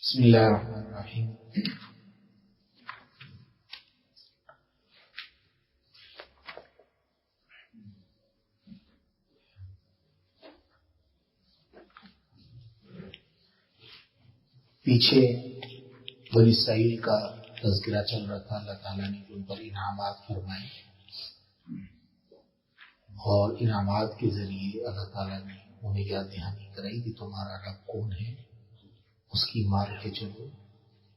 بسم اللہ الرحمن الرحیم۔ پیچھے بنی اسرائیل کا تذکرہ چل رہا تھا، اللہ تعالیٰ نے ان پر انعامات فرمائے اور انعامات کے ذریعے اللہ تعالیٰ نے انہیں یاد دہانی کرائی کہ تمہارا رب کون ہے، اس کی مان کے چلو،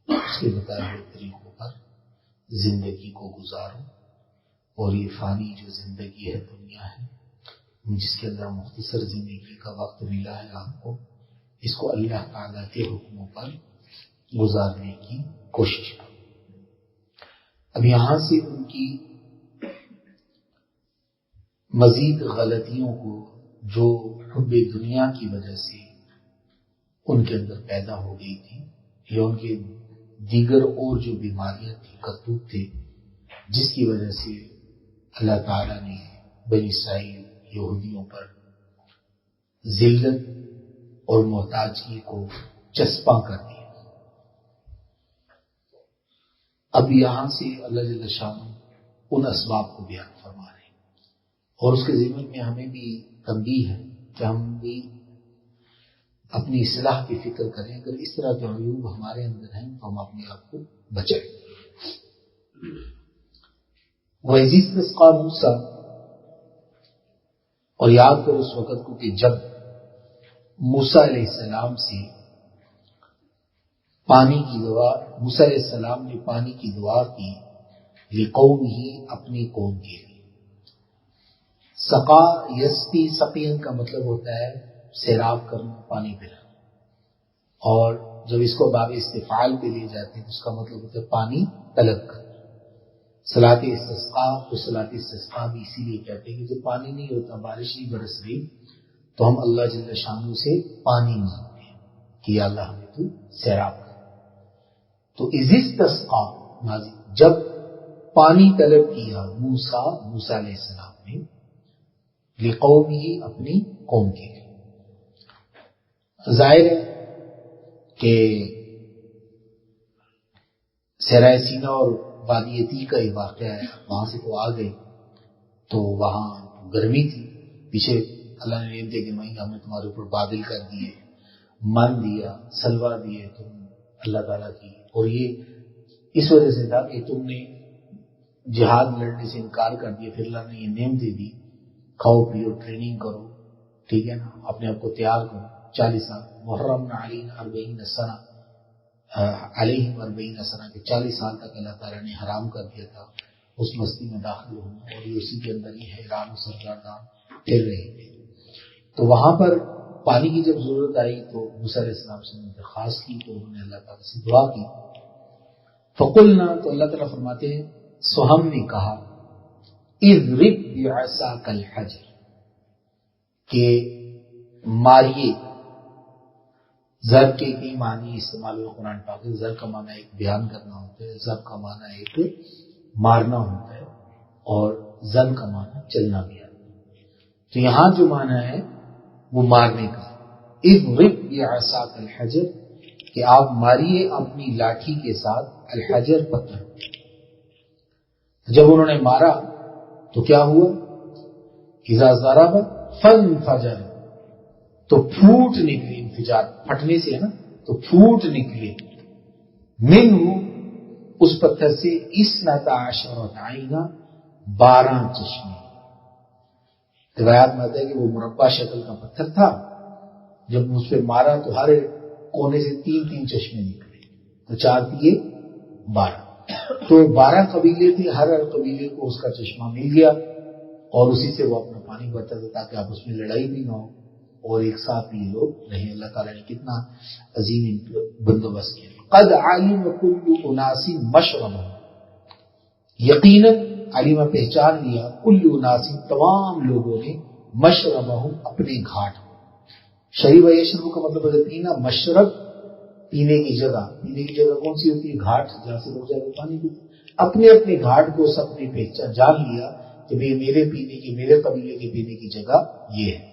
اس کے بتائے ہوئے طریقوں پر زندگی کو گزارو، اور یہ فانی جو زندگی ہے، دنیا ہے، جس کے اندر مختصر زندگی کا وقت ملا ہے آپ کو، اس کو اللہ تعالیٰ کے حکموں پر گزارنے کی کوشش کرو۔ اب یہاں سے ان کی مزید غلطیوں کو جو حب دنیا کی وجہ سے ان کے اندر پیدا ہو گئی تھی، یا ان کے دیگر اور جو بیماریاں تھیں، کرتوت تھے، جس کی وجہ سے اللہ تعالیٰ نے بنی اسرائیل یہودیوں پر ذلت اور محتاجی کو چسپاں کر دیا۔ اب یہاں سے اللہ جل شانہ ان اسباب کو بیان فرما رہے ہیں، اور اس کے ضمن میں ہمیں بھی تنبیہ ہے کہ ہم بھی اپنی اصلاح کی فکر کریں۔ اگر اس طرح کے عیوب ہمارے اندر ہیں تو ہم اپنے آپ کو بچائیں۔ وَإِذِ اسْتَسْقَىٰ مُوسَىٰ، اور یاد کرو اس وقت کو کہ جب موسیٰ علیہ السلام سے پانی کی دعا، موسیٰ علیہ السلام نے پانی کی دعا کی، لِقَوْمِهِ، اپنی قوم کے لیے۔ سقا یسقی، سقین کا مطلب ہوتا ہے سیراب کرنا، پانی پلانا، اور جب اس کو باب استفعال پہ لے جاتے ہیں تو اس کا مطلب ہوتا ہے پانی طلب کرنا۔ صلاۃ استسقاء، تو صلاۃ استسقاء بھی اسی لیے کہتے ہیں کہ جب پانی نہیں ہوتا، بارش نہیں برس رہی، تو ہم اللہ جل شانہ سے پانی مانگتے ہیں کہ یا اللہ ہمیں تو سیراب کر۔ تو اذ استسقیٰ ماضی، جب پانی طلب کیا موسیٰ علیہ السلام نے، لقومہ، اپنی قوم کے لیے۔ ظاہر ہے کہ صحرائے سینا اور وادی عتیق کا یہ واقعہ ہے، وہاں سے تو آ گئے تو وہاں گرمی تھی، پیچھے اللہ نے نعمت دے کہ ہم نے تمہارے اوپر بادل کر دیے، من دیا، سلوا دیے تم اللہ تعالیٰ کی، اور یہ اس وجہ سے تھا کہ تم نے جہاد لڑنے سے انکار کر دیا، پھر اللہ نے یہ نعمت دے دی، کھاؤ پیو، ٹریننگ کرو، ٹھیک ہے نا، اپنے آپ کو تیار کرو۔ 40 سال محرم علیہ 40 سنہ، علیہم 40 سنہ کے 40 سال تک اللہ تعالیٰ نے حرام کر دیا تھا اس مستی میں داخل ہونا، اور یہ اسی کے اندر ہی حیران و سرگردان پھر رہے تھے۔ تو وہاں پر پانی کی جب ضرورت آئی تو موسیٰ علیہ السلام سے درخواست کی، تو انہوں نے اللہ تعالیٰ سے دعا کی۔ فقلنا، تو اللہ تعالیٰ فرماتے ہیں سو ہم نے کہا، اضرب بعصاک الحجر، کہ ماریے، ضرب کے کئی معنی استعمال ہوئے قرآن پاک میں۔ ضرب کا معنی ایک بیان کرنا ہوتا ہے، ضرب کا معنی ایک مارنا ہوتا ہے، اور ضرب کا معنی چلنا بھی آتا ہے۔ تو یہاں جو معنی ہے وہ مارنے کا، اضرب بعصاک الحجر، کہ آپ ماریے اپنی لاٹھی کے ساتھ، الحجر پتھر۔ جب انہوں نے مارا تو کیا ہوا؟ اذا ضرب فانفجر، تو پھوٹ نکلی، انفجار پھٹنے سے ہے نا، تو پھوٹ نکلے، منہ، اس پتھر سے، 12 عینا، 12 چشمے۔ روایات میں آتا ہے کہ وہ مربع شکل کا پتھر تھا، جب اس پہ مارا تو ہر کونے سے 3 چشمے نکلے، تو 4 دیے 12، تو 12 قبیلے تھے، ہر قبیلے کو اس کا چشمہ مل گیا، اور اسی سے وہ اپنا پانی بھرتا تھا تاکہ آپس میں لڑائی بھی نہ ہو، اور ایک ساتھ یہ لوگ رہیں۔ اللہ تعالیٰ نے کتنا عظیم بندوبست کیا۔ قد علم کل اناس مشربہم، یقیناً علم، پہچان لیا، کل اناس، تمام لوگوں نے، مشربہم، اپنے گھاٹ۔ شریب یشرب کا مطلب ہے پینا، مشرب پینے کی جگہ، پینے کی جگہ کون سی ہوتی ہے؟ گھاٹ، جہاں سے لوگ جا کے پانی پیتے۔ اپنے اپنے گھاٹ کو سب نے پہچان، جان لیا کہ میرے پینے کی، میرے قبیلے کے پینے کی جگہ یہ ہے۔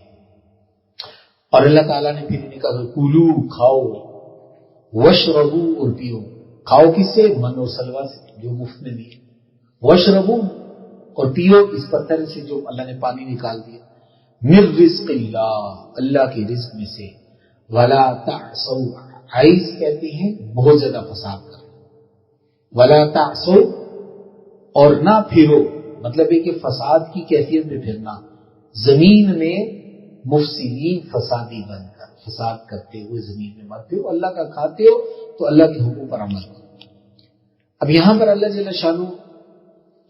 اور اللہ تعالیٰ نے پھر انہیں کہا کلو، کھاؤ، وشربو اور پیو. کھاؤ کس سے؟ من اور سلوا سے جو مفت میں دیے. وشربو اور پیو اس پتھر سے جو اللہ نے پانی نکال دیا. من رزق اللہ اللہ کے رزق میں سے. ولا تعصوا عیس کہتے ہیں بہت زیادہ فساد کرنا. ولا تعصوا اور نہ پھرو مطلب ہے کہ فساد کی کیفیت میں پھرنا. زمین میں مفسدین فسادی بن کر فساد کرتے ہوئے زمین میں مت پھرو. اللہ کا کھاتے ہو تو اللہ کے حکم پر عمل کرو. اب یہاں پر اللہ جل شانہ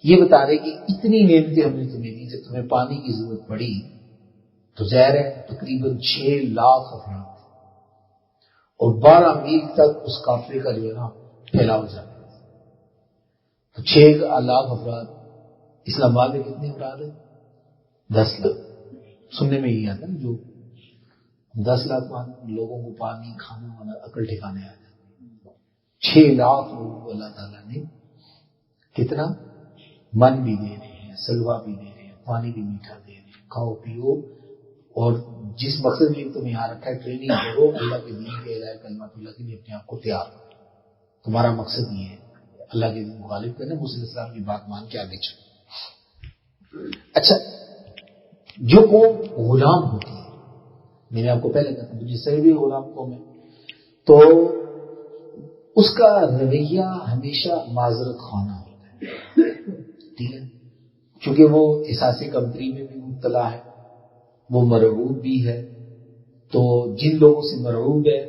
یہ بتا رہے کہ اتنی نعمتیں ہم نے تمہیں دی. جب تمہیں پانی کی ضرورت پڑی تو ظاہر ہے تقریباً 6 لاکھ افراد اور 12 میل تک اس قافلے کا جو ہے نا پھیلاؤ جاتا ہے. تو 6 لاکھ افراد. اسلام آباد میں کتنے افراد ہیں؟ 10 لاکھ. سننے میں یہ آتا ہے جو 10 لاکھ لوگوں کو پانی کھانا وانا عقل ٹھکانے آ جاتا ہے. 6 لاکھ لوگوں کو اللہ تعالیٰ نے کتنا من بھی دے رہے ہیں, سلوا بھی دے رہے ہیں, پانی بھی میٹھا دے رہے ہیں. کھاؤ پیو اور جس مقصد کے لیے تمہیں یہاں رکھا ہے ٹریننگ کرو اللہ کے دین کے الہی کلمات اللہ کے لیے اپنے آپ کو تیار کرو. تمہارا مقصد یہ ہے اللہ کے دین مخالف کرنا. موسی علیہ السلام کی بات مان کے آگے چلو. اچھا جو قوم غلام ہوتی ہے, میں نے آپ کو پہلے کہا تھا جس سے بھی غلام قوم ہے تو اس کا رویہ ہمیشہ معذرت خانہ ہوتا ہے. ٹھیک ہے, چونکہ وہ احساس کمتری میں بھی مبتلا ہے, وہ مرعوب بھی ہے. تو جن لوگوں سے مرعوب ہے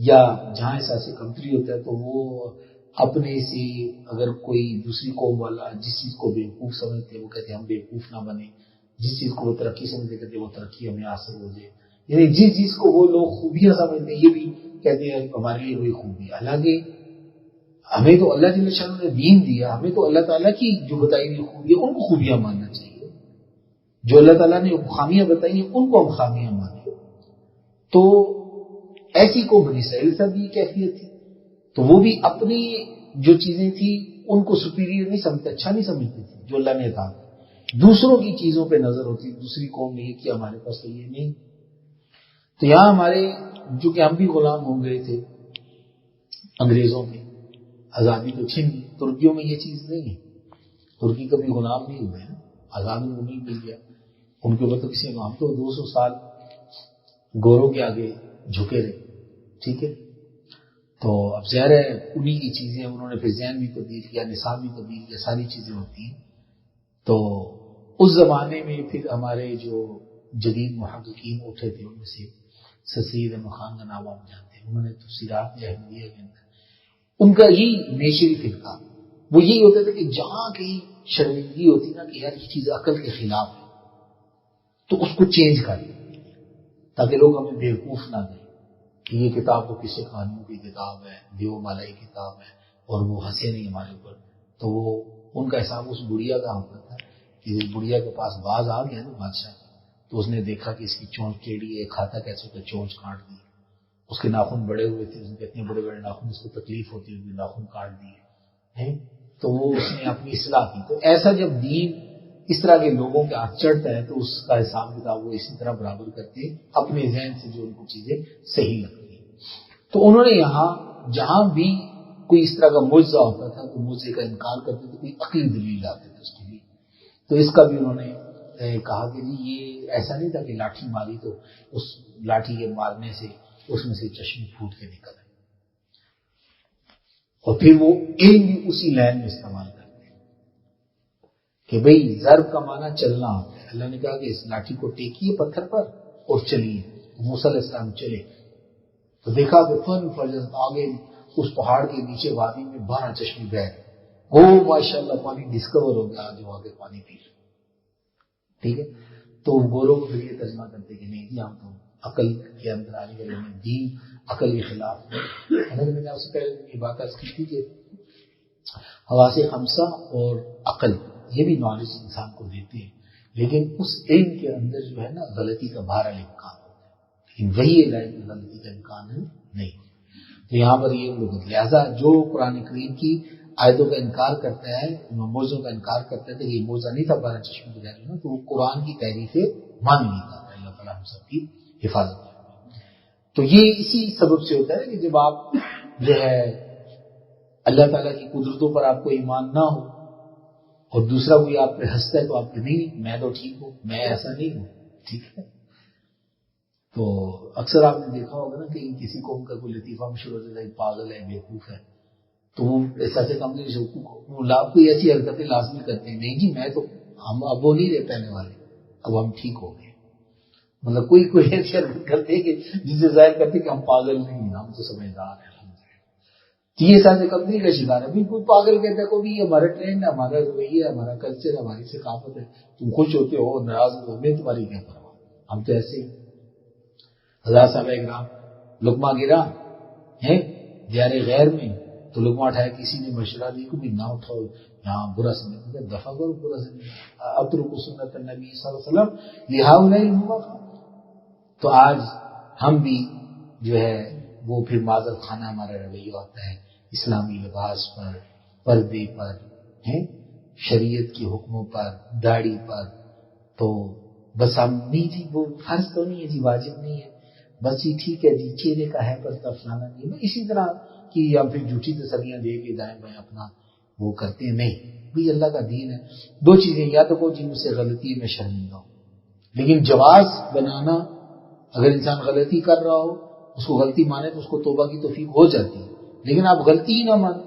یا جہاں احساس کمتری ہوتا ہے تو وہ اپنے سے اگر کوئی دوسری قوم والا جس چیز کو بیوقوف سمجھتے ہیں وہ کہتے ہیں ہم بیوقوف نہ بنے. جس چیز کو وہ ترقی سمجھتے کہتے ہیں وہ ترقی ہمیں حاصل ہو جائے. یعنی جس چیز کو وہ لوگ خوبیاں سمجھتے ہیں یہ بھی کہتے ہیں ہمارے لیے وہی خوبی ہے. حالانکہ ہمیں تو اللہ جل شانہ نے دین دیا, ہمیں تو اللہ تعالیٰ کی جو بتائی ہوئی خوبیاں ان کو خوبیاں ماننا چاہیے. جو اللہ تعالیٰ نے خامیاں بتائی ہیں ان کو ہم خامیاں مانیں. تو ایسی کو بنی اسرائیل سے بھی کیفیت تھی. تو وہ بھی اپنی جو چیزیں تھی ان کو سپیریئر نہیں سمجھتے, اچھا نہیں سمجھتے تھے جو اللہ نے کہا. دوسروں کی چیزوں پہ نظر ہوتی, دوسری قوم نے یہ کیا ہمارے پاس تو یہ نہیں. تو یہاں ہمارے جو کہ ہم بھی غلام ہو گئے تھے انگریزوں میں, آزادی تو چھن گئی. ترکیوں میں یہ چیز نہیں ہے, ترکی کبھی غلام نہیں ہوئے ہیں, آزادی کو نہیں مل گیا ان کے اوپر تو کسی نے. ہم تو 200 سال گوروں کے آگے جھکے رہے. ٹھیک ہے, تو اب ظاہر ہے انہی کی چیزیں انہوں نے پھر ذہن بھی تبدیل کیا, نصاب بھی تبدیل کیا, ساری چیزیں ہوتی ہیں. تو اس زمانے میں پھر ہمارے جو جدید محققین اٹھے تھے ان میں سے سید احمد خان کا نام آپ جانتے ہیں. انہوں نے تفسیرات احمدیہ کے اندر ان کا یہی نیچری فرقہ وہ یہی ہوتا تھا کہ جہاں کہیں شرمندگی ہوتی نا کہ یار یہ چیز عقل کے خلاف ہے تو اس کو چینج کر دیں تاکہ لوگ ہمیں بیوقوف نہ دیں کہ یہ کتاب تو کسی کہانیوں کی کتاب ہے, دیو مالائی کتاب ہے اور وہ ہنسے نہیں ہمارے اوپر. تو وہ ان کا حساب اس بڑھیا کا ہوتا تھا کہ اس بڑھیا کے پاس باز آ گیا نا بادشاہ, تو اس نے دیکھا کہ اس کی چونچ ٹیڑھی ہے, کھاتا کیسے تو چونچ کاٹ دی. اس کے ناخن بڑے ہوئے تھے, اس کے اتنے بڑے بڑے ناخن, اس کو تکلیف ہوتی ہوئی ناخن کاٹ دیے. تو وہ اس نے اپنی اصلاح کی. تو ایسا جب دین اس طرح کے لوگوں کے ہاتھ چڑھتا ہے تو اس کا حساب کتاب وہ اسی طرح برابر کرتے ہیں اپنے ذہن سے جو ان کو چیزیں صحیح لگتی ہیں. تو انہوں نے یہاں جہاں بھی کوئی اس طرح کا معجزہ ہوتا تھا تو معجزے کا انکار کرتے تھے, کوئی عقلی دلیل لاتے تھے اس کے لیے. تو اس کا بھی انہوں نے کہا کہ جی یہ ایسا نہیں تھا کہ لاٹھی ماری تو اس لاٹھی کے مارنے سے اس میں سے چشمے پھوٹ کے نکل آئے. اور پھر وہ علم بھی اسی لائن میں استعمال کرتے ہیں کہ بھئی ضرب کا معنی چلنا ہوتا ہے. اللہ نے کہا کہ اس لاٹھی کو ٹیکیے پتھر پر اور چلیے. موسیٰ علیہ السلام چلے تو دیکھا کہ فن فرجت آگے اس پہاڑ کے نیچے وادی میں 12 چشمے بہ گئے. وہ ماشاءاللہ پانی ڈسکور ہو گیا, جو آگے پانی پی رہے. ٹھیک ہے, تو گوروں کو پھر یہ ترجمہ کرتے کہ نہیں جی ہم تو عقل کے اندر آنے والے میں دین عقل کے خلاف ہے. میں نے آپ سے پہلے یہ بات عرض کی تھی کہ حواس خمسہ اور عقل یہ بھی نالج انسان کو دیتے ہیں, لیکن اس علم کے اندر جو ہے نا غلطی کا بہرحال امکان ہوتا ہے, لیکن وہی علم غلطی کا امکان نہیں. تو یہاں پر یہ لوگ لہٰذا جو قرآن کریم کی آیتوں کا انکار کرتا ہے, موضوع کا انکار کرتا ہے کہ یہ موضوع نہیں تھا 12 چشمے کے ذریعے, تو وہ قرآن کی تحریفیں مان نہیں پاتا. اللہ تعالیٰ ہم سب کی حفاظت. تو یہ اسی سبب سے ہوتا ہے کہ جب آپ جو ہے اللہ تعالیٰ کی قدرتوں پر آپ کو ایمان نہ ہو اور دوسرا کوئی آپ پہ ہنستا ہے تو آپ کو نہیں میں تو ٹھیک ہوں، میں ایسا نہیں ہوں، ٹھیک ہے. تو اکثر آپ نے دیکھا ہوگا نا کہ کسی قوم کا کوئی لطیفہ مشہور ہوتا ہے پاگل ہے بیوقوف ہے تو وہ سچے کم کوئی ایسی حرکتیں لازمی کرتے ہیں. نہیں جی میں تو ہم اب وہ نہیں رہ پہنے والے، اب ہم ٹھیک ہو گئے. مطلب کوئی ایسی حرکت کرتے ہیں کہ جس سے ظاہر کرتے کہ ہم پاگل نہیں ہیں، ہم تو سمجھدار ہیں. یہ ساتھ کمپنی کا شکار ہے. بالکل پاگل کہتا ہے کوئی ہمارا ٹرینڈ ہے، ہمارا رویہ ہے، ہمارا کلچر ہے، ہماری ثقافت ہے. تم خوش ہوتے ہو ناراض ہو میں تمہاری کیا پرواہ، ہم تو ایسے ہی. حضرت صاحب اکرام لقمہ گرا ہے دیار غیر میں تو لقمہ اٹھایا، کسی نے مشورہ دی کہ نہ اٹھاؤ یہاں برا سمجھتے دفعہ کرو برا سمجھتے اترک سنت النبی صلی اللہ علیہ وسلم لہٰذا. تو آج ہم بھی جو ہے وہ پھر معذرت خانہ ہمارا رویہ ہوتا ہے اسلامی لباس پر، پردے پر، شریعت کے حکموں پر، داڑھی پر. تو بس ہم نہیں جی وہ فرض تو نہیں ہے جی، واجب نہیں ہے، بس جی ٹھیک ہے جی چہرے کا ہے پردہ فلانا نہیں. اسی طرح کی یا پھر جھوٹی تسلیاں دے کے دائیں بائیں اپنا وہ کرتے ہیں. نہیں بھی اللہ کا دین ہے. دو چیزیں، یا تو کوئی چیز مجھ سے غلطی ہے میں شرمندہ ہوں، لیکن جواز بنانا اگر انسان غلطی کر رہا ہو اس کو غلطی مانے تو اس کو توبہ کی توفیق ہو جاتی ہے. لیکن آپ غلطی ہی نہ مانیں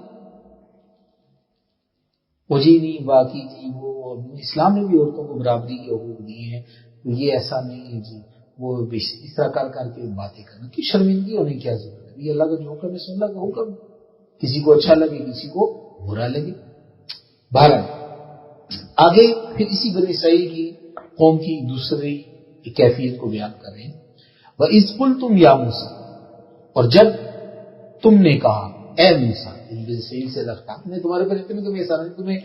وہ جی نہیں باقی جی وہ اسلام نے بھی عورتوں کو برابری کے حقوق دیے ہیں یہ ایسا نہیں ہے جی وہ اس طرح کر کے باتیں کرنا کہ شرمندگی ہونے کی کیا ضرورت ہے. یہ اللہ کا جو حکم ہے سن اللہ کا حکم، کسی کو اچھا لگے کسی کو برا لگے. بہرحال آگے پھر اسی بنی اسرائیل کی قوم کی دوسری کیفیت کو بیان کر رہے ہیں. وَإِذْ قُلْتُمْ يَا مُوسَىٰ، اور جب تم نے کہا اے موسیٰ، بنی اسرائیل سے رکھتا میں تمہارے پر اتنے تمہیں سارا تمہیں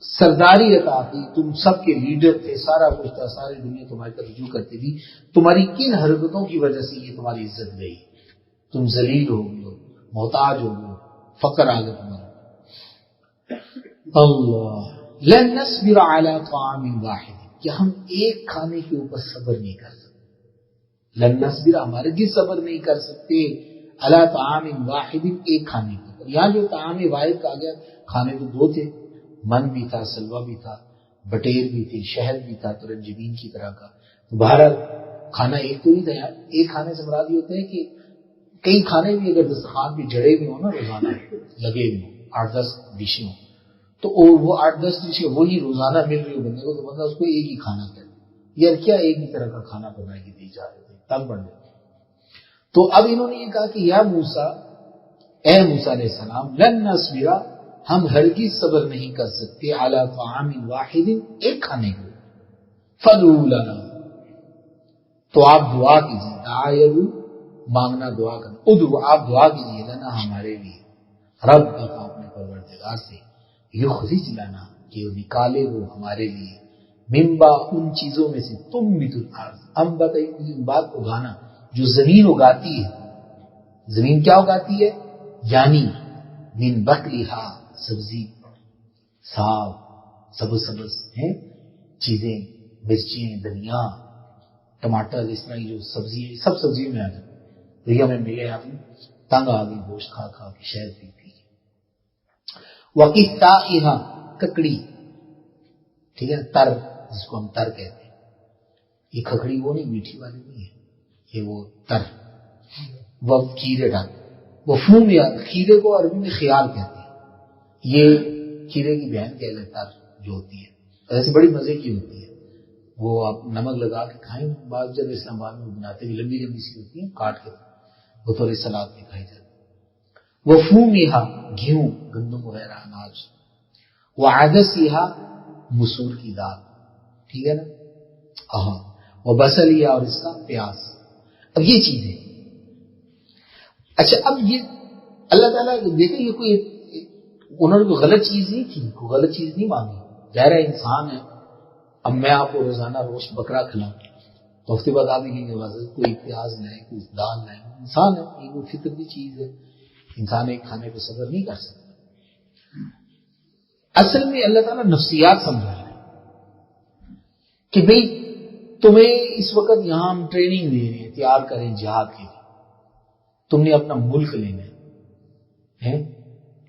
سرداری عطا کی، تم سب کے لیڈر تھے، سارا کچھ تھا، ساری دنیا تمہاری طرف رجوع کرتی تھی. تمہاری کن حرکتوں کی وجہ سے یہ تمہاری عزت گئی؟ تم ذلیل ہو گئے ہو، محتاج ہو گئے ہو، فقر آ گیا تمہارا. اللہ لن نصبر علی طعام واحد، کہ ہم ایک کھانے کے اوپر صبر نہیں کر سکتے. لن نصبر ہمارے جی صبر نہیں کر سکتے علی طعام واحد، ایک کھانے کے اوپر. یہاں جو طعام واحد کہا گیا کھانے تو دو تھے، من بھی تھا، سلوا بھی تھا، بٹیر بھی تھی، شہد بھی تھا ترنجبین کی طرح کا. تو بہرحال کھانا ایک تو ہی تھا. یار ایک کھانے سے مراد یہ ہوتا ہے کہ کئی کھانے بھی اگر دسترخوان بھی جڑے بھی ہوں نا روزانہ لگے بھی ہوں 8-10 ڈشیں ہوں تو وہ 8-10 ڈشیں وہی روزانہ مل رہی ہو بندے کو تو بندہ اس کو ایک ہی کھانا کہتا ہے. یار کیا ایک ہی طرح کا کھانا بنا کے دی جا رہے تھے تب بڑھ گئے. تو اب انہوں نے یہ کہا کہ یا موسیٰ، اے موسیٰ علیہ السلام، لن نصبر ہم ہرگز صبر نہیں کر سکتے علی طعام واحد ایک کھانے کو. فادع لنا، تو آپ دعا کیجیے، دعا مانگنا دعا کرنا، ادعو آپ دعا کیجیے لنا ہمارے لیے، رب کا اپنے پروردگار سے، یخرج لنا کہ وہ نکالے وہ ہمارے لیے، ممبا ان چیزوں میں سے تم بھی الارض، ہم بتائیے بات اگانا جو زمین اگاتی ہے. زمین کیا اگاتی ہے؟ یعنی من بقلھا سبزی، ساگ، سبز ہیں چیزیں، مرچیں، دھنیا، ٹماٹر، اس طرح کی جو سبزی ہے سب سبزیوں میں آ جاتی. دنیا میں میرے آپ تنگ آ گئی گوشت کھا کے شہد پیتی. وقتائھا ککڑی، ٹھیک ہے، تر جس کو ہم تر کہتے ہیں. یہ کھکڑی وہ نہیں میٹھی والی نہیں ہے، یہ وہ تر. وہ کھیرے ڈال وہ فوم، یا کھیرے کو عربی میں خیار کہتے ہیں. یہ کھیرے کی بہن کہہ لیں تر جو ہوتی ہے، ایسے بڑی مزے کی ہوتی ہے. وہ آپ نمک لگا کے کھائیں، بعض جب اسلام آباد میں بناتے ہوئے لمبی لمبی سی ہوتی ہیں کاٹ کے وہ تھوڑی سلاد میں کھائی جاتی. وہ فومھا گیہوں، گندم وغیرہ اناج. وہ عدسھا مسور کی دال، ٹھیک ہے نا. ہاں وہ بصلیھا اور اس کا پیاز. اب یہ چیزیں اچھا، اب یہ اللہ تعالیٰ دیکھیں یہ کوئی انہوں نے کوئی غلط چیز نہیں کی، کوئی غلط چیز نہیں مانگی. ظاہر ہے انسان ہے. اب میں آپ کو روزانہ روز بکرا کھلاؤں تو ہفتے بعد آپ دیکھیں گے کوئی پیاز لائیں، کوئی دال لائیں. انسان ہے، یہ کوئی فطرتی چیز ہے. انسان ایک کھانے پہ صبر نہیں کر سکتا. اصل میں اللہ تعالیٰ نفسیات سمجھا رہا ہے کہ بھئی تمہیں اس وقت یہاں ہم ٹریننگ دے رہے ہیں، تیار کریں جہاد کے لیے. تم نے اپنا ملک لینا ہے، ہیں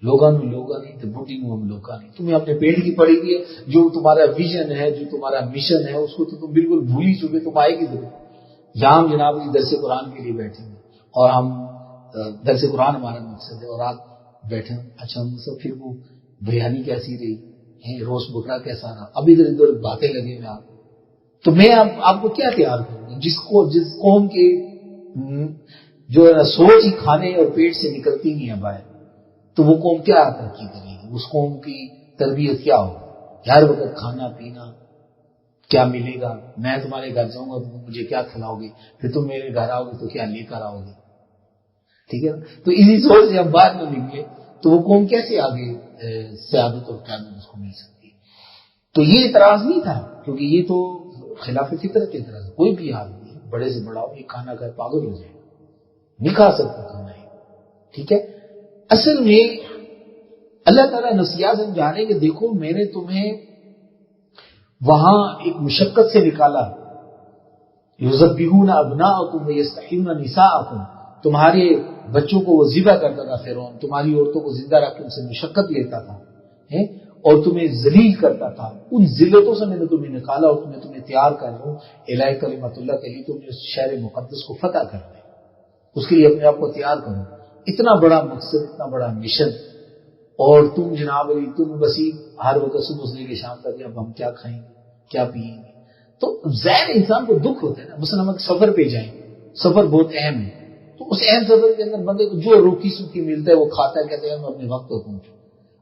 لوگاں نہیں تو بڈی نو ہم لوگاں نہیں. تمہیں اپنے پیٹ کی پڑی ہوئی ہے, جو تمہارا ویژن ہے, جو تمہارا مشن ہے, اس کو تو تم بالکل بھول ہی چکے. تم آئے گی ضرور. یہاں ہم جناب کی درس قرآن کے لیے بیٹھے ہیں اور ہم درس قرآن ہمارا مقصد ہے, اور آپ بیٹھے ہیں. اچھا ہم سب پھر وہ بریانی کیسی رہی, روس بکرا کیسا رہا, اب ادھر ادھر باتیں لگے میں آپ. تو میں آپ کو کیا تیار کروں گا جس قوم کے جو ہے نا سوچ ہی کھانے اور پیٹ سے نکلتی نہیں ہے باہر, تو وہ قوم کیا ترقی کرے گی؟ اس قوم کی تربیت کیا ہوگی؟ ہر وقت کھانا پینا کیا ملے گا؟ میں تمہارے گھر جاؤں گا تو مجھے کیا کھلاؤ گے, پھر تم میرے گھر آؤ گے تو کیا لے کر آؤ گے؟ ٹھیک ہے نا. تو اسی سوچ سے ہم باہر نہ نکلے تو وہ قوم کیسے آگے سیادت اور قیادت اس کو مل سکتی ہے؟ تو یہ اعتراض نہیں تھا, کیونکہ یہ تو خلاف فطرت کے اعتراض. کوئی بھی آدمی بڑے سے بڑا ہو, یہ کھانا کھائے پاگل ہو جائے گا, نہیں کھا سکتا کھانا ہے. ٹھیک ہے. اصل میں اللہ تعالیٰ نصیحت سمجھانے کہ دیکھو میں نے تمہیں وہاں ایک مشقت سے نکالا. یذبحون ابناءکم ویستحیون نساءکم, تمہارے بچوں کو وہ ذبح کرتا تھا فرعون, تمہاری عورتوں کو زندہ رکھ کے ان سے مشقت لیتا تھا اور تمہیں ذلیل کرتا تھا. ان ذلتوں سے میں نے تمہیں نکالا اور تمہیں تیار کر رہا ہوں الہ کلمت اللہ کے لیے. تمہیں اس شہر مقدس کو فتح کرنا ہے, اس کے لیے اپنے آپ کو تیار کرو. اتنا بڑا مقصد, اتنا بڑا مشن, اور تم جناب علی تم وسیع ہر وقت صبح سے لے کے شام تک اب ہم کیا کھائیں گے کیا پیئیں گے. تو ظاہر انسان کو دکھ ہوتا ہے نا. مثلا ہم سفر پہ جائیں, سفر بہت اہم ہے, تو اس اہم سفر کے اندر بندے کو جو روکی سوکھی ملتا ہے وہ کھاتا ہے, کہتے ہیں میں اپنے وقت کو پہنچوں.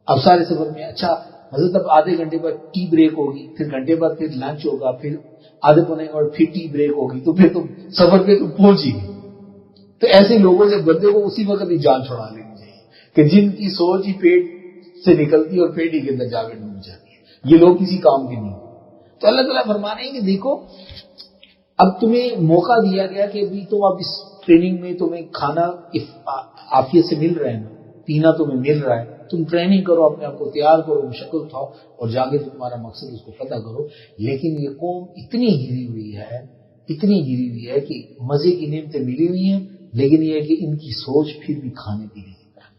اب سارے سفر میں اچھا حضرت اب آدھے گھنٹے بعد ٹی بریک ہوگی, پھر گھنٹے بعد پھر لنچ ہوگا, پھر آدھے پونے بعد پھر ٹی بریک ہوگی, تو پھر تم سفر پہ تم پہنچ ہی گئے. تو ایسے لوگوں سے بندے کو اسی وقت ہی جان چھڑا لینی چاہیے کہ جن کی سوچ ہی پیٹ سے نکلتی ہے اور پیٹ ہی کے اندر جا کے ڈوب جاتی ہے. یہ لوگ کسی کام کے نہیں. تو اللہ تعالیٰ فرما رہے ہیں کہ دیکھو اب تمہیں موقع دیا گیا کہ ابھی تم اب اس ٹریننگ میں تمہیں کھانا عافیت سے مل رہا ہے, پینا تمہیں مل رہا ہے, تم ٹریننگ کرو, اپنے آپ کو تیار کرو, مشقت اٹھاؤ اور جاگے تو تمہارا مقصد اس کو فتح کرو. لیکن یہ قوم اتنی گری ہوئی ہے کہ مزے کی نعمتیں ملی ہوئی ہیں, لیکن یہ ہے کہ ان کی سوچ پھر بھی کھانے پینے کی طرف,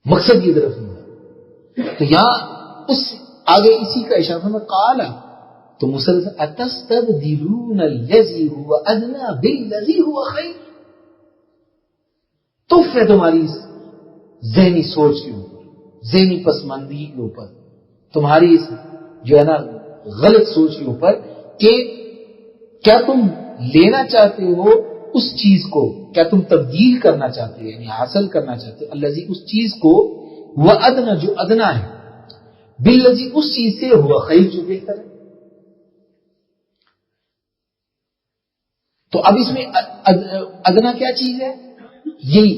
مقصد کی طرف نہیں ہے. تو یہاں اس آگے اسی کا اشارہ میں قال, تو مسلسل اتستبدلون الذی هو ادنی بالذی هو خیر. تو ہے تمہاری ذہنی سوچ کے اوپر, ذہنی پسماندگی کے اوپر, تمہاری اس جو ہے نا غلط سوچ کے اوپر کہ کیا تم لینا چاہتے ہو اس چیز کو, کیا تم تبدیل کرنا چاہتے ہو, یعنی حاصل کرنا چاہتے ہو الذی اس چیز کو, وہ ادنا جو ادنا ہے, بالذی اس چیز سے, ہوا خیر جو بہتر ہے. تو اب اس میں ادنا کیا چیز ہے؟ یہی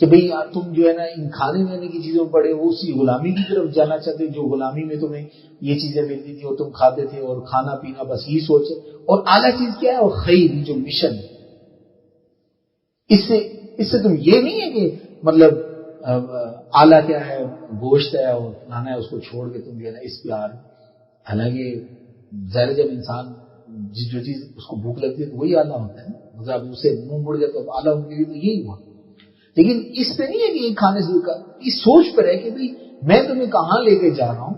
کہ بھئی تم جو ہے نا ان کھانے پینے کی چیزوں میں پڑے ہو, اسی غلامی کی طرف جانا چاہتے ہو جو غلامی میں تمہیں یہ چیزیں ملتی تھی اور تم کھاتے تھے, اور کھانا پینا بس یہی سوچ ہے. اور اعلیٰ چیز کیا ہے؟ وہ خیر, جو مشن ہے. اس سے تم یہ نہیں ہے کہ مطلب اعلیٰ کیا ہے, گوشت ہے اور کھانا ہے, اس کو چھوڑ کے تم جو ہے نا اس پہ آ رہے. حالانکہ ظاہر جب انسان جو چیز اس کو بھوک لگتی ہے تو وہی اعلیٰ ہوتا ہے نا, مطلب اسے منہ مڑ گیا تو اعلیٰ ہونے کے لیے تو یہی ہوا. لیکن اس پہ نہیں ہے کہ یہ کھانے سے اس سوچ پر ہے کہ بھئی میں تمہیں کہاں لے کے جا رہا ہوں.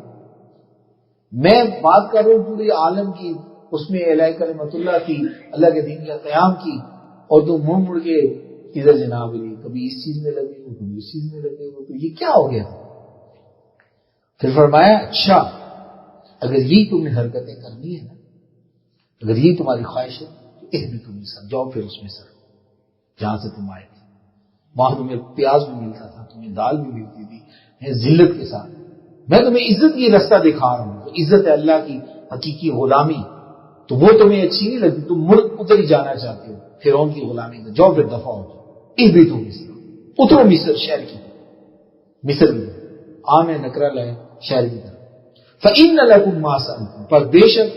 میں بات کر رہا ہوں پورے عالم کی, اس میں الہ کلمت اللہ کی, اللہ کے دین کا قیام کی, اور تم منہ مڑ کے ادھر جناب علی کبھی اس چیز میں لگے ہو, کبھی اس چیز میں لگے ہو, تو یہ کیا ہو گیا؟ پھر فرمایا اچھا اگر یہی تمہیں حرکتیں کرنی ہے نا, اگر یہی تمہاری خواہش ہے تو بھی تم سر جاؤ, پھر اس میں سر جہاں سے تم آئے تھے. وہاں تمہیں پیاز بھی ملتا تھا, تمہیں دال بھی ملتی تھی ذلت کے ساتھ. میں تمہیں عزت کی رستہ دکھا رہا ہوں, تو عزت ہے اللہ کی حقیقی غلامی, تو وہ تمہیں اچھی نہیں لگتی, تم ملک ادھر ہی جانا چاہتے ہو فرعون کی غلامی میں, جاؤ پھر دفع ہو جاؤ. بھی تو مصر اترو, مصر شہر کی مصر میں عام نکرہ لائے شہر کی طرف. فَإِنَّ لَكُمْ مَا سَأَلْتُمْ, پر بے شک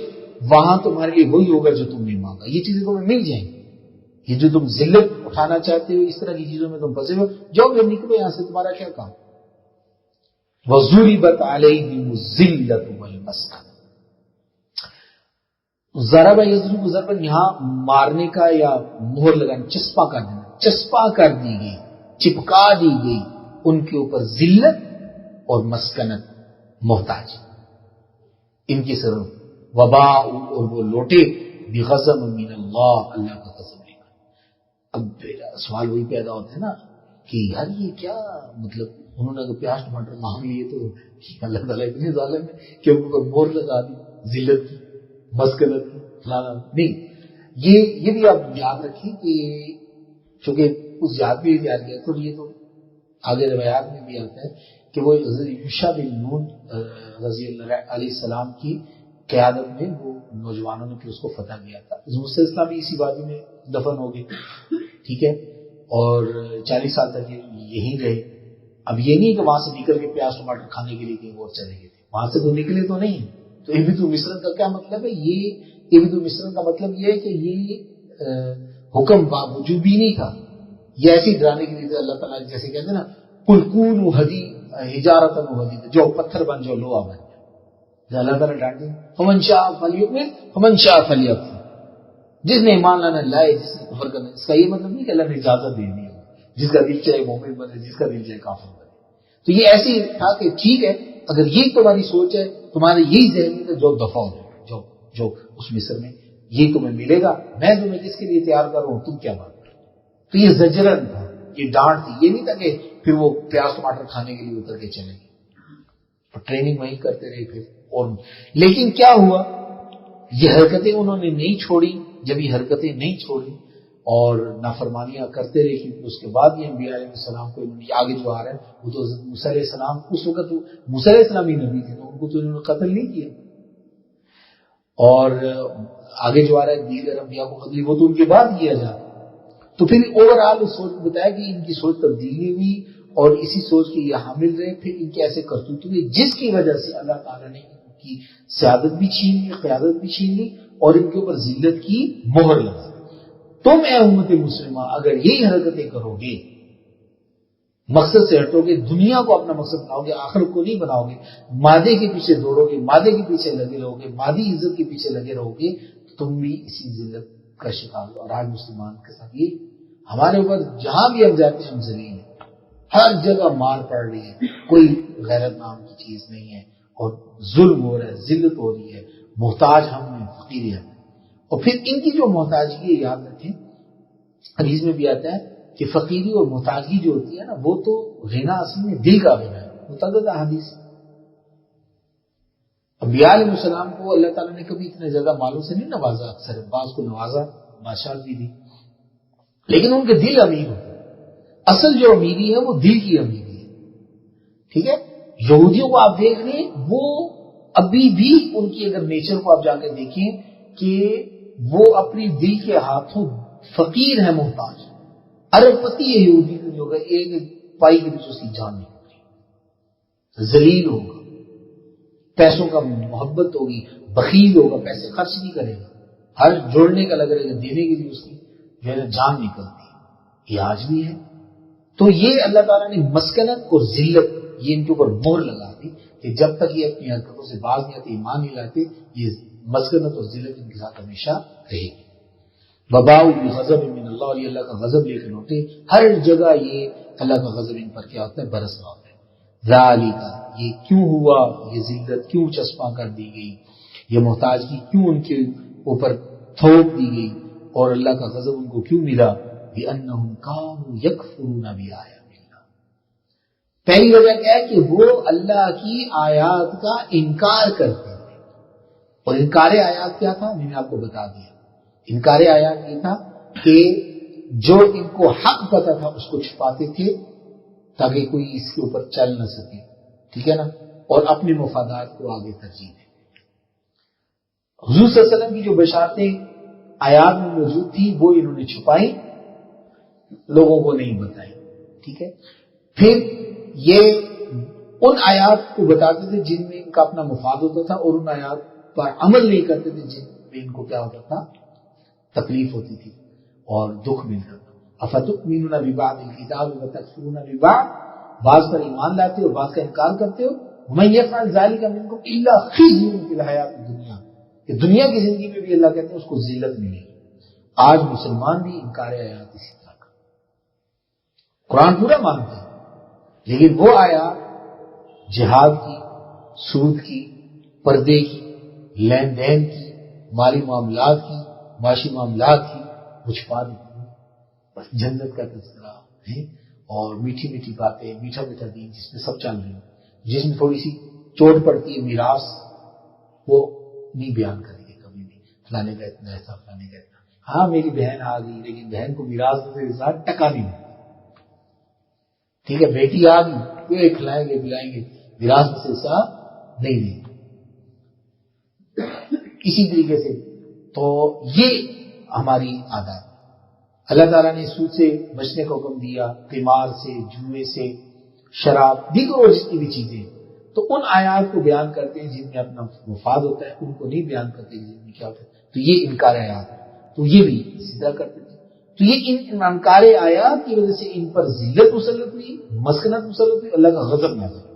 وہاں تمہارے لیے وہی ہوگا جو تم نے مانگا. یہ چیزیں تمہیں مل جائیں گی. یہ جو تم ذلت اٹھانا چاہتے ہو, اس طرح کی چیزوں میں تم پھنسے ہو, جاؤ پھر نکلو یہاں سے, تمہارا کیا کام. وَضُرِبَتْ عَلَيْهِمُ الذِّلَّةُ وَالْمَسْكَنَةُ, ضرب یضرب ضربا, یہاں مارنے کا یا مہر لگانا, چسپا کر دینا, چسپا کر دی گئی, چپکا دی گئی, ان کے اوپر ذلت اور مسکنت، محتاج، ان کی سر وبا، اور وہ لوٹے بغضب من اللہ، اللہ کا غضب لے کر۔ اب سوال وہی پیدا ہوتا ہے نا کہ یار یہ کیا مطلب، انہوں نے اگر پیاز ٹماٹر مانگ لیے تو اللہ تعالیٰ اتنے ظالم ہے کہ ان کو مور لگا دی ذلت کی، مسکنت کی، فلانا نہیں۔ یہ بھی آپ یاد رکھیں کہ چونکہ اس یاد بھی یاد کیا تو یہ تو آگے روایات میں بھی آتا ہے کہ وہ یوشع بن نون رضی اللہ علیہ السلام کی قیادت میں وہ نوجوانوں نے پھر اس کو فتح کیا تھا۔ موسیٰ اسلام بھی اسی وادی میں دفن ہو گئے، ٹھیک ہے، اور 40 سال تک یہیں رہے۔ اب یہ نہیں کہ وہاں سے نکل کے پیاز ٹماٹر کھانے کے لیے کہیں اور چلے گئے تھے، وہاں سے تو نکلے تو نہیں۔ تو اہبطوا مصر کا کیا مطلب ہے؟ یہ اہبطوا مصر کا مطلب یہ ہے کہ یہ حکم وجوبی نہیں تھا، یہ ایسی ڈرانے کے لیے تھا۔ اللہ تعالیٰ جیسے کہتے ہیں نا قل کونوا حجارۃ وحدیدہ، جو پتھر بن جاؤ لوہا بن جاؤ، اللہ تعالیٰ ڈانٹے فمن شاء فلیؤمن فمن شاء فلیکفر، جس نے ایمان لانا لائے، جس نے کفر کرنا۔ اس کا یہ مطلب نہیں کہ اللہ نے اجازت دے دی ہے جس کا دل چاہے مومن بنے، جس کا دل چاہے کافر بنے۔ تو یہ ایسے ہی تھا کہ ٹھیک ہے اگر یہ تمہاری سوچ ہے، تمہارے یہی ذہن ہے، جو دفع ہو جاؤ، جو اس مصر میں یہ تمہیں ملے گا، میں تمہیں جس کے لیے تیار کر رہا ہوں تم کیا بات کرو۔ تو یہ زجرن تھا، یہ ڈانٹ تھی، یہ نہیں تھا کہ پھر وہ پیاز ٹماٹر کھانے کے لیے اتر کے چلے گئے، ٹریننگ وہیں کرتے رہے پھر۔ اور لیکن کیا ہوا، یہ حرکتیں انہوں نے نہیں چھوڑی۔ جب یہ حرکتیں نہیں چھوڑی اور نافرمانیاں کرتے رہے، کیونکہ اس کے بعد یہ انبیاء علیہ السلام کو انہوں نے آگے جو آ رہا ہے وہ تو حضرت موسیٰ علیہ السلام، اس وقت موسیٰ علیہ السلام ہی نبی تھے تو ان کو تو انہوں نے قتل نہیں کیا، اور آگے جو آ رہا ہے دیگر انبیاء کو قتل وہ تو ان کے بعد کیا جا رہا۔ تو پھر اوور آل اس سوچ بتایا کہ ان کی سوچ تبدیلی ہوئی اور اسی سوچ کے یہ حامل رہے، پھر ان کے ایسے کرتوت ہوئے جس کی وجہ سے اللہ تعالیٰ نے ان کی سیادت بھی چھین لی، قیادت بھی چھین لی، اور ان کے اوپر ذلت کی مہر لگا۔ تم اے امت مسلمہ اگر یہی حرکتیں کرو گے، مقصد سے ہٹو گے، دنیا کو اپنا مقصد بناؤ گے، آخرت کو نہیں بناؤ گے، مادے کے پیچھے دوڑو گے، مادے کے پیچھے لگے رہو گے، مادی عزت کے پیچھے لگے رہو گے، تو تم بھی اسی ذلت کا شکار ہو۔ اور آج مسلمان کے ساتھ یہ ہمارے اوپر جہاں بھی ہم جاتے ہیں ہم ذلیل ہیں، ہر جگہ مار پڑ رہی ہے، کوئی غیرت نام کی چیز نہیں ہے، اور ظلم ہو رہا ہے، ذلت ہو رہی ہے، محتاج ہم ہیں، فقیر ہیں۔ اور پھر ان کی جو محتاجگی ہے، یاد رکھیں حدیث میں بھی آتا ہے کہ فقیری اور محتاجگی جو ہوتی ہے نا وہ تو غنا اصل میں دل کا غنا ہے، متعدد احادیث۔ انبیاء علیہ السلام کو اللہ تعالیٰ نے کبھی اتنے زیادہ مالوں سے نہیں نوازا، اکثر بعض کو نوازا، بادشاہ بھی دی، لیکن ان کے دل امیر ہوتے۔ اصل جو امیری ہے وہ دل کی امیری ہے، ٹھیک ہے۔ یہودیوں کو آپ دیکھ لیں، وہ ابھی بھی ان کی اگر نیچر کو آپ جا کے دیکھیں کہ وہ اپنی دل کے ہاتھوں فقیر ہے، محتاج۔ ارب پتی ہے یہودی کو، جو ایک پائی کے پیچھے اس کی جان نکلتی، ذلیل ہوگا، پیسوں کا محبت ہوگی، بخیل ہوگا، پیسے خرچ نہیں کرے گا، ہر جوڑنے کا لگ رہے گا، دینے کے لیے اس کی جو ہے جان نکلتی ہے۔ یہ آج بھی ہے۔ تو یہ اللہ تعالیٰ نے مسکنت اور ذلت یہ ان کے اوپر مہر لگا دی کہ جب تک یہ اپنی حرکتوں سے باز نہیں آتے، ایمان نہیں لاتے، یہ مسکنت اور ذلت ان کے ساتھ ہمیشہ رہے گی۔ وباؤ بغضب من اللہ، اور یہ اللہ کا غضب لے کر لوٹے۔ ہر جگہ یہ اللہ کا غضب ان پر کیا ہوتا ہے؟ برس رہا ہوتا ہے۔ ذالک، یہ کیوں ہوا؟ یہ ذلت کیوں چسپاں کر دی گئی؟ یہ محتاجگی کیوں ان کے اوپر تھوپ دی گئی؟ اور اللہ کا غضب ان کو کیوں ملا؟ بِأَنَّهُمْ كَانُوا يَكْفُرُونَ بِآيَاتِ اللَّهِ، پہلی وجہ کیا ہے کہ وہ اللہ کی آیات کا انکار کرتے تھے۔ اور انکار آیات کیا تھا؟ میں نے آپ کو بتا دیا۔ انکار آیات یہ تھا کہ جو ان کو حق پتا تھا اس کو چھپاتے تھے تاکہ کوئی اس کے اوپر چل نہ سکے، ٹھیک ہے نا، اور اپنے مفادات کو آگے ترجیح دیں۔ حضور صلی اللہ علیہ وسلم کی جو بشارتیں آیات میں موجود تھی وہ انہوں نے چھپائی، لوگوں کو نہیں بتائی، ٹھیک ہے۔ پھر یہ ان آیات کو بتاتے تھے جن میں ان کا اپنا مفاد ہوتا تھا، اور ان آیات پر عمل نہیں کرتے تھے جن میں ان کو کیا ہوتا تھا؟ تکلیف ہوتی تھی اور دکھ ملتا تھا۔ افتؤمنون ببعض الکتاب وتکفرون ببعض، بعض پر ایمان لاتے ہو اور بعض کا انکار کرتے ہو۔ ومن یفعل ذلک منکم الا خزی فی الحیاۃ الدنیا، کہ دنیا کی زندگی میں بھی اللہ کہتے ہیں اس کو ذلت ملے گی۔ آج مسلمان بھی انکار آیات اسی طرح کا، قرآن پورا مانتے ہیں لیکن وہ آیات جہاد کی، سود کی، پردے کی، لین دین کی، مالی معاملات کی، معاشی معاملات کی وہ چھپا دیتی ہیں. بس جنت کا تذکرہ ہے اور میٹھی میٹھی باتیں، میٹھا میٹھا دین جس میں سب چل رہے ہو. جس میں تھوڑی سی چوٹ پڑتی ہے میراث، وہ نہیں بیان کریں گے کبھی بھی، فلانے کا اتنا ایسا، فلانے کا اتنا. ہاں میری بہن آ گئی لیکن بہن کو میراث سے زیادہ ٹکا نہیں ملتا. ٹھیک ہے، بیٹی آ گئی تو کھلائیں گے پلائیں گے، میراث سے حصہ نہیں دیں گے. اسی طریقے سے تو یہ ہماری عادات. اللہ تعالیٰ نے سود سے بچنے کا حکم دیا، قمار سے، جوئے سے، شراب، دیگر اور جتنی بھی چیزیں. تو ان آیات کو بیان کرتے ہیں جن میں اپنا مفاد ہوتا ہے، ان کو نہیں بیان کرتے جن میں کیا ہوتا ہے. تو یہ انکار آیات ہے. تو یہ بھی اسی طرح کرتے تھے. تو یہ ان انکار آیات کی وجہ سے ان پر ذلت مسلط ہوئی، مسکنت مسلط ہوئی، اللہ کا غضب نازل ہوا.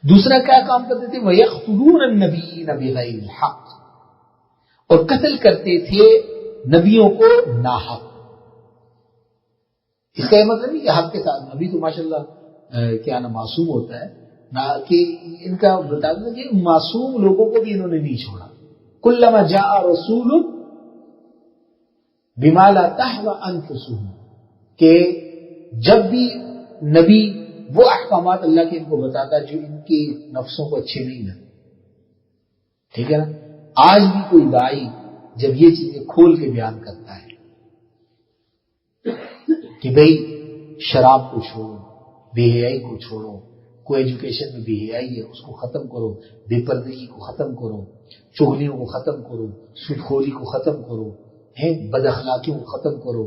دوسرا کیا کام کرتے تھے؟ وَيَقْتُلُونَ النَّبِيِّينَ بِغَيْرِ الْحَقِّ، اور قتل کرتے تھے نبیوں کو ناحق. اس کا یہ مطلب نہیں کہ حق کے ساتھ، نبی تو ماشاءاللہ کیا نا معصوم ہوتا ہے نہ، کہ ان کا بتا دیں کہ معصوم لوگوں کو بھی انہوں نے نہیں چھوڑا. کلما جاء رسول بما لا تهوى انفسهم، کہ جب بھی نبی وہ احکامات اللہ کے ان کو بتاتا ہے جو ان کی نفسوں کو اچھے نہیں لگتے. ٹھیک ہے نا. آج بھی کوئی دائی جب یہ چیزیں کھول کے بیان کرتا ہے کہ بھئی شراب کو چھوڑو، بے حیائی کو چھوڑو، کو ایجوکیشن میں بے حیائی ہے اس کو ختم کرو، بے پردگی کو ختم کرو، چغلیوں کو ختم کرو، سود خوری کو ختم کرو، بد اخلاقیوں کو ختم کرو،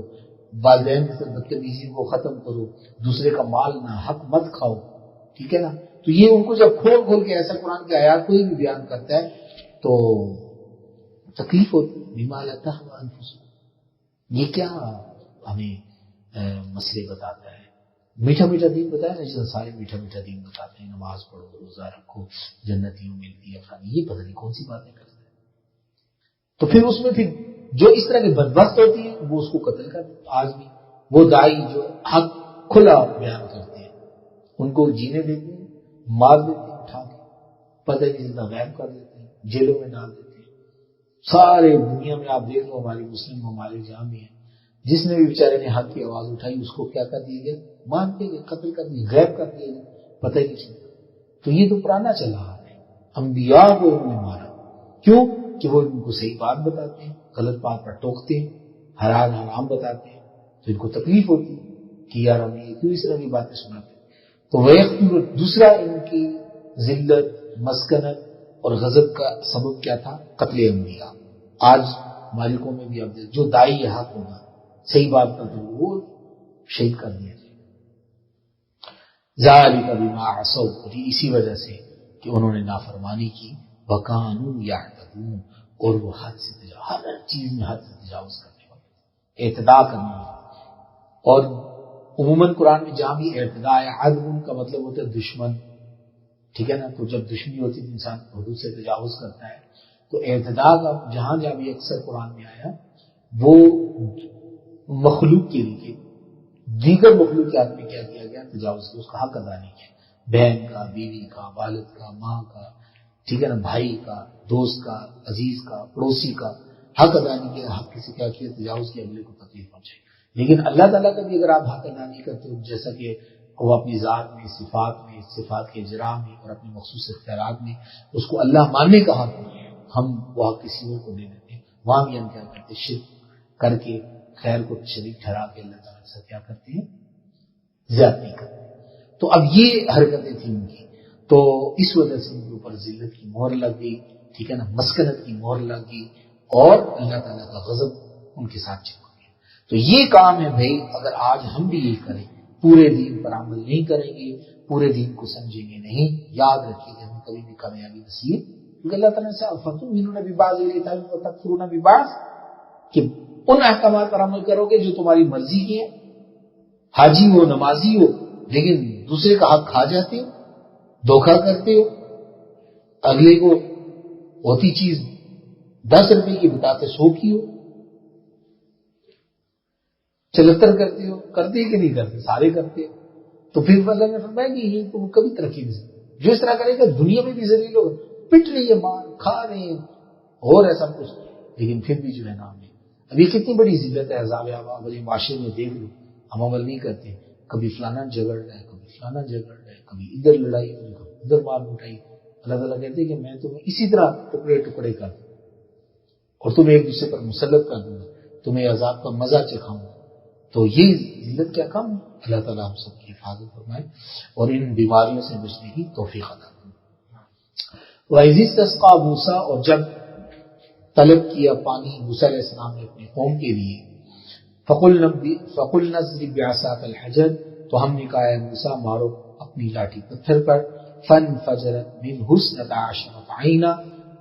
والدین کے ساتھ بدتمیزیوں کو ختم کرو، دوسرے کا مال نہ حق مت کھاؤ. ٹھیک ہے نا. تو یہ ان کو جب کھول کھول کے ایسا قرآن کی آیات کوئی بھی بیان کرتا ہے تو تکلیف ہوتی. بما لا تهوى انفسهم، یہ کیا ہمیں مسئلے بتاتا ہے. میٹھا میٹھا دین بتایا نا، جیسے سارے میٹھا میٹھا دین بتاتے ہیں، نماز پڑھو، روزہ رکھو، جنت یوں ملتی ہے، یہ پتہ نہیں کون سی باتیں کرتے ہیں. تو پھر اس میں پھر جو اس طرح کی بدبخت ہوتی ہے وہ اس کو قتل کر دیتے. آج بھی وہ دائی جو حق کھلا بیان کرتے ہیں ان کو جینے دیتے ہیں، مار دیتے ہیں اٹھا کے، پتہ نہیں چلتا غائب کر دیتے ہیں، جیلوں میں ڈال دیتے ہیں. سارے دنیا میں آپ دیکھ لو، ہماری مسلم ممالک جہاں بھی ہیں، جس نے بھی بیچارے نے حق کی آواز اٹھائی اس کو کیا کر دیا گیا؟ مار دیا گیا، قتل کر دیا، غائب کر دیا گیا، پتہ ہی نہیں چلتا. تو یہ تو پرانا چل رہا ہے. انبیاء کو انہوں نے مارا کیوں؟ کہ وہ ان کو صحیح بات بتاتے ہیں، غلط بات پر ٹوکتے ہیں، حلال حرام بتاتے ہیں، تو ان کو تکلیف ہوتی ہے کہ یار ہمیں یہ کیوں اس طرح کی باتیں سناتے ہیں. تو وہ دوسرا ان کی ذلت، مسکنت اور غضب کا سبب کیا تھا؟ قتل انبیاء. آج ہماری قوم میں بھی اب جو دائی حق ہوگا، صحیح بات کا تو وہ شہید کر دیا جائے. ذالک بما عصوا، اسی وجہ سے کہ انہوں نے نافرمانی کی، وکانوا یعتدون، اور وہ حد سے تجاوز، ہر چیز میں حد سے تجاوز کرنے والے، اعتداء کرنے والے. اور عموماً قرآن میں جہاں بھی اعتداء ہے، عدل کا مطلب ہوتا ہے دشمن. ٹھیک ہے نا. تو جب دشمنی ہوتی ہے تو انسان حدود سے تجاوز کرتا ہے. تو اعتداء کا جہاں جہاں بھی اکثر قرآن میں آیا وہ مخلوق کے لیے، دیگر مخلوقات میں کیا کیا گیا؟ تجاوز کیا، اس کا حق ادا نہیں کیا. بہن کا، بیوی کا، والد کا، ماں کا، ٹھیک ہے نا، بھائی کا، دوست کا، عزیز کا، پڑوسی کا حق ادا نہیں کیا. حق کسی کیا کیا؟ تجاوز کیا، اگلے کو تکلیف پہنچائی. لیکن اللہ تعالیٰ کا بھی اگر آپ حق ادا نہیں کرتے، جیسا کہ وہ اپنی ذات میں، صفات کے اجرا میں اور اپنے مخصوص اختیارات میں اس کو اللہ ماننے کا حق ہے، ہم وہ حق کسی اور کو دے دیتے ہیں. وہاں بھی ہم کیا کرتے ہیں؟ شرک کر کے خیر کو شریک ٹھہرا کے اللہ تعالیٰ سے کیا کرتے ہیں؟ زیادتی کرتے ہیں. تو اب یہ حرکتیں تھیں ان کی، تو اس وجہ سے ان کے اوپر ذلت کی مہر لگ گئی. ٹھیک ہے نا. مسکنت کی مہر لگ گئی اور اللہ تعالیٰ کا غضب ان کے ساتھ چپک گیا. تو یہ کام ہے بھائی، اگر آج ہم بھی یہ کریں، پورے دین پر عمل نہیں کریں گے، پورے دین کو سمجھیں گے نہیں، یاد رکھیے کہ ہمیں کبھی بھی کامیابی نصیب، کیونکہ اللہ تعالیٰ سے فتؤمنون ببعض الکتاب وتکفرون ببعض، کہ ان احکامات پر عمل کرو گے جو تمہاری مرضی کی ہیں. حاجی ہو، نمازی ہو، لیکن دوسرے کا حق کھا جاتے ہو، دھوکہ کرتے ہو، اگلے کو ہوتی چیز 10 روپے کی بتاتے 100 کی ہو، 74 کرتے ہو. کرتے کہ نہیں کرتے؟ سارے کرتے ہو. تو پھر اللہ نے فرمایا کہ یہ تو کبھی ترقی نہیں سکتی. جو اس طرح کرے گا دنیا میں بھی ذلیل ہوگا, پٹ رہی ہے, مار کھا رہے ہیں اور ایسا کچھ, لیکن پھر بھی جو ہے نا ہم نے اب یہ کتنی بڑی ذلت ہے. عذاب بڑے معاشرے میں دیکھ لو, ہم عمل نہیں کرتے, کبھی فلانا جھگڑ رہا ہے, کبھی فلانا جھگڑ رہا ہے, کبھی ادھر لڑائی ہوئی, کبھی ادھر مار مٹائی. اللہ تعالیٰ کہتے ہیں کہ میں تمہیں اسی طرح ٹکڑے ٹکڑے کر دوں اور تمہیں ایک دوسرے پر مسلط کر دوں گا, تمہیں عذاب کا مزہ چکھاؤں گا. تو یہ ذلت کیا کم ہے. اللہ تعالیٰ ہم سب کی حفاظت فرمائے اور ان بیماریوں سے بچنے کی توفیق عطا فرمائے. وَإِذِ اسْتَسْقَىٰ موسیٰ, اور جب طلب کیا پانی موسیٰ علیہ السلام نے اپنی قوم کے لیے, فَقُلْنَا اضْرِب بِّعَصَاكَ الْحَجَرَ, تو ہم نے کہا ہے موسیٰ مارو اپنی لاٹھی پتھر پر. فَانْفَجَرَتْ مِنْهُ اثْنَتَا عَشْرَةَ عَيْنًا,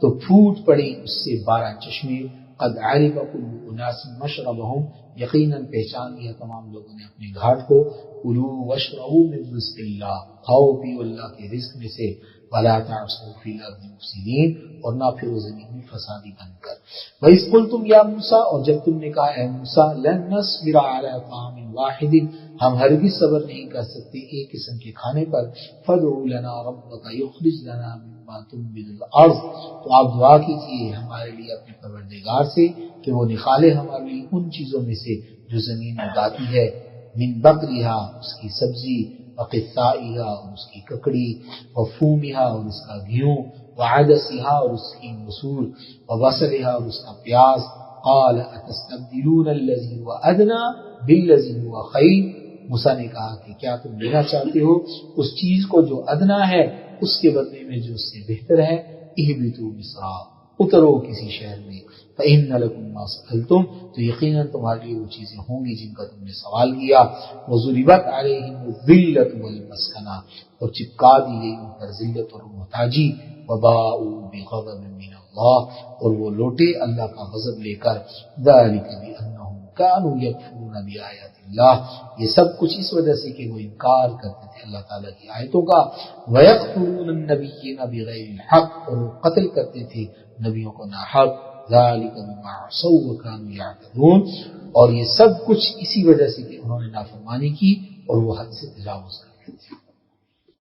تو پھوٹ پڑی اس سے 12 چشمے. قَدْ عَرِفَ كُلُّ أُنَاسٍ مَّشْرَبَهُمْ, یقیناً پہچان لیا تمام لوگوں نے اپنے گھاٹ کو. کُلُوا وَاشْرَبُوا مِن رِّزْقِ اللَّهِ, کھاؤ پیو اللہ کے رزق میں سے. وَلَا تَعْثَوْا فِي الْأَرْضِ مُفْسِدِينَ, اور نہ پھرو زمین میں فسادی بن کر. وَإِذْ قُلْتُمْ يَا مُوسَىٰ, اور جب تم نے کہا اے موسیٰ, لَن نَّصْبِرَ عَلَىٰ طَعَامٍ وَاحِدٍ, ہم ہرگز صبر نہیں کر سکتے ایک قسم کے کھانے پر. فَادْعُ لَنَا رَبَّكَ يُخْرِجْ لَنَا مِمَّا تُنبِتُ الْأَرْضُ, تو آپ دعا کیجیے ہمارے لیے اپنے پروردگار سے کہ وہ نکالے ہمارے لیے ان چیزوں میں سے جو زمین اگاتی ہے. من بقرہا, اس کی سبزی, وقثائہا, اور اس کی ککڑی, وفومہا, اور اس کا گھیوں, وعدسہا, اور اس کی مسور, وبصلہا, اور اس کا پیاز. قال اتستبدلون الذی هو ادنی بالذی هو خیر, موسیٰ نے کہا کہ کیا تم لینا چاہتے ہو اس چیز کو جو ادنا ہے اس کے بدلے میں جو اس سے بہتر ہے. اہبطوا مصر, اترو کسی شہر میں. فإن لكم ما سألتم, تو یقیناً تمہارے لیے وہ چیزیں ہوں گی جن کا تم نے سوال کیا. وضربت علیہم الذلۃ والمسکنہ, اور چپکا دی گئی ان پر ذلت اور محتاجی. وباءوا بغضب من اللہ, اور وہ لوٹے اللہ کا غضب لے کر. ذلک بأنہم كانوا يكفرون بآیات اللہ, یہ سب کچھ اس وجہ سے کہ وہ انکار کرتے تھے اللہ تعالیٰ کی آیتوں کا. وَيَقْتُلُونَ النَّبِيِّينَ بِغَيْرِ الْحَقِّ, اور وہ قتل کرتے تھے نبیوں کو ناحق. ذَلِكَ بِمَا عَصَوْا وَكَانُوا يَعْتَدُونَ, اور یہ سب کچھ اسی وجہ سے کہ انہوں نے نافرمانی کی اور وہ حد سے تجاوز کرتے تھے.